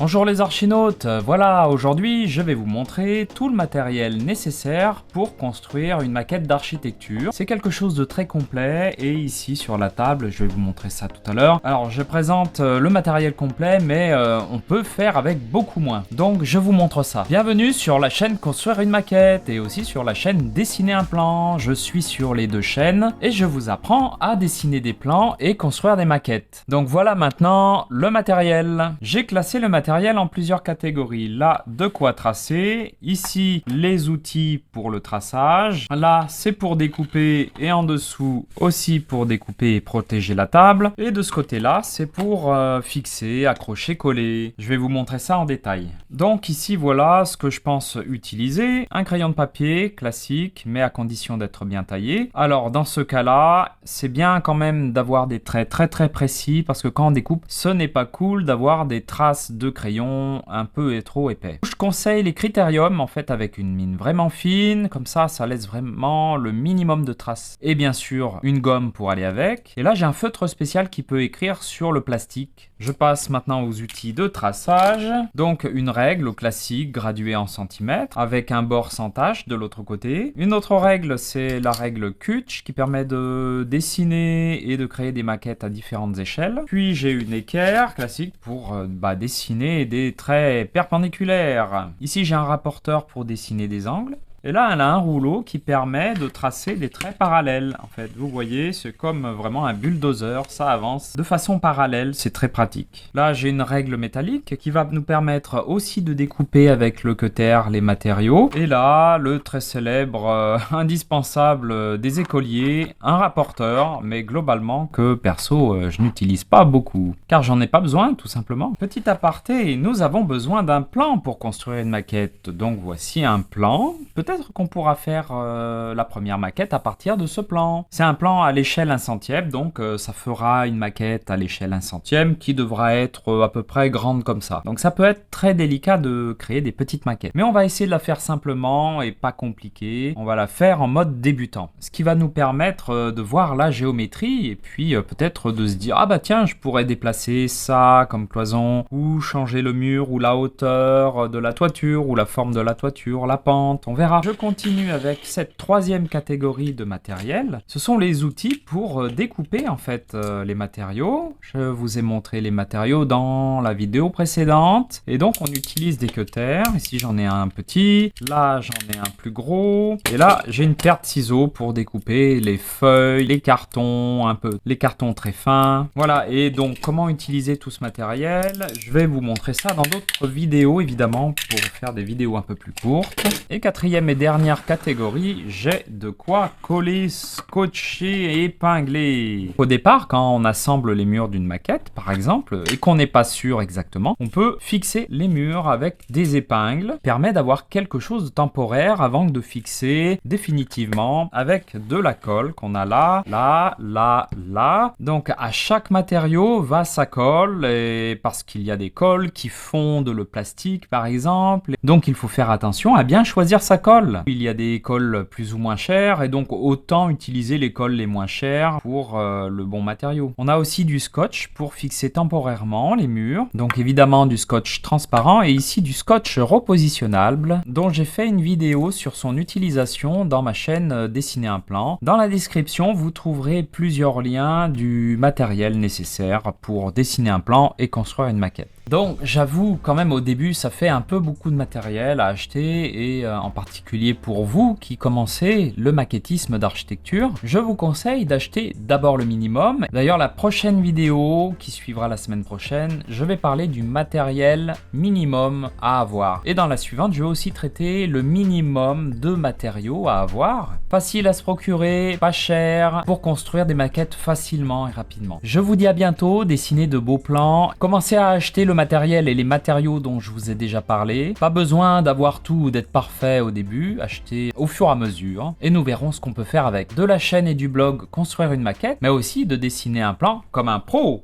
Bonjour les archinautes, voilà, aujourd'hui je vais vous montrer tout le matériel nécessaire pour construire une maquette d'architecture. C'est quelque chose de très complet et ici sur la table, je vais vous montrer ça tout à l'heure. Alors je présente le matériel complet mais on peut faire avec beaucoup moins. Donc je vous montre ça. Bienvenue sur la chaîne Construire une maquette et aussi sur la chaîne Dessiner un plan. Je suis sur les deux chaînes et je vous apprends à dessiner des plans et construire des maquettes. Donc voilà maintenant le matériel. J'ai classé le matériel en plusieurs catégories. Là, de quoi tracer. Ici, les outils pour le traçage. Là, c'est pour découper et en dessous aussi pour découper et protéger la table. Et de ce côté-là, c'est pour fixer, accrocher, coller. Je vais vous montrer ça en détail. Donc ici, voilà ce que je pense utiliser. Un crayon de papier classique, mais à condition d'être bien taillé. Alors, dans ce cas-là, c'est bien quand même d'avoir des traits très précis parce que quand on découpe, ce n'est pas cool d'avoir des traces de crayon un peu trop épais. Je conseille les critériums en fait avec une mine vraiment fine, comme ça laisse vraiment le minimum de traces. Et bien sûr une gomme pour aller avec. Et là j'ai un feutre spécial qui peut écrire sur le plastique. Je passe maintenant aux outils de traçage. Donc une règle classique graduée en centimètres avec un bord sans tache de l'autre côté. Une autre règle c'est la règle Kutch qui permet de dessiner et de créer des maquettes à différentes échelles. Puis j'ai une équerre classique pour dessiner des traits perpendiculaires. Ici, j'ai un rapporteur pour dessiner des angles. Et là, elle a un rouleau qui permet de tracer des traits parallèles. En fait, vous voyez, c'est comme vraiment un bulldozer, ça avance de façon parallèle, c'est très pratique. Là, j'ai une règle métallique qui va nous permettre aussi de découper avec le cutter les matériaux. Et là, le très célèbre, indispensable des écoliers, un rapporteur, mais globalement que perso, je n'utilise pas beaucoup, car j'en ai pas besoin, tout simplement. Petit aparté, nous avons besoin d'un plan pour construire une maquette. Donc voici un plan. Peut-être qu'on pourra faire la première maquette à partir de ce plan. C'est un plan à l'échelle 1/100, donc ça fera une maquette à l'échelle 1/100 qui devra être à peu près grande comme ça. Donc ça peut être très délicat de créer des petites maquettes. Mais on va essayer de la faire simplement et pas compliqué. On va la faire en mode débutant. Ce qui va nous permettre de voir la géométrie et puis peut-être de se dire ah bah tiens je pourrais déplacer ça comme cloison ou changer le mur ou la hauteur de la toiture ou la forme de la toiture, la pente, on verra. Je continue avec cette troisième catégorie de matériel. Ce sont les outils pour découper en fait les matériaux. Je vous ai montré les matériaux dans la vidéo précédente. Et donc on utilise des cutters. Ici j'en ai un petit. Là j'en ai un plus gros. Et là j'ai une paire de ciseaux pour découper les feuilles, les cartons, les cartons très fins. Voilà. Et donc comment utiliser tout ce matériel? Je vais vous montrer ça dans d'autres vidéos évidemment pour faire des vidéos un peu plus courtes. Et quatrième et dernière catégorie, j'ai de quoi coller, scotcher et épingler. Au départ, quand on assemble les murs d'une maquette, par exemple, et qu'on n'est pas sûr exactement, on peut fixer les murs avec des épingles. Permet d'avoir quelque chose de temporaire avant de fixer définitivement avec de la colle qu'on a là. Donc à chaque matériau va sa colle, et parce qu'il y a des colles qui fondent le plastique par exemple. Donc il faut faire attention à bien choisir sa colle. Il y a des colles plus ou moins chères et donc autant utiliser les colles les moins chères pour le bon matériau. On a aussi du scotch pour fixer temporairement les murs. Donc évidemment du scotch transparent et ici du scotch repositionnable dont j'ai fait une vidéo sur son utilisation dans ma chaîne Dessiner un plan. Dans la description, vous trouverez plusieurs liens du matériel nécessaire pour dessiner un plan et construire une maquette. Donc j'avoue quand même au début ça fait un peu beaucoup de matériel à acheter et en particulier pour vous qui commencez le maquettisme d'architecture, je vous conseille d'acheter d'abord le minimum. D'ailleurs la prochaine vidéo qui suivra la semaine prochaine, je vais parler du matériel minimum à avoir. Et dans la suivante, je vais aussi traiter le minimum de matériaux à avoir. Facile à se procurer, pas cher, pour construire des maquettes facilement et rapidement. Je vous dis à bientôt, dessinez de beaux plans, commencez à acheter le matériel et les matériaux dont je vous ai déjà parlé. Pas besoin d'avoir tout ou d'être parfait au début, achetez au fur et à mesure et nous verrons ce qu'on peut faire avec. De la chaîne et du blog Construire une maquette, mais aussi de dessiner un plan comme un pro.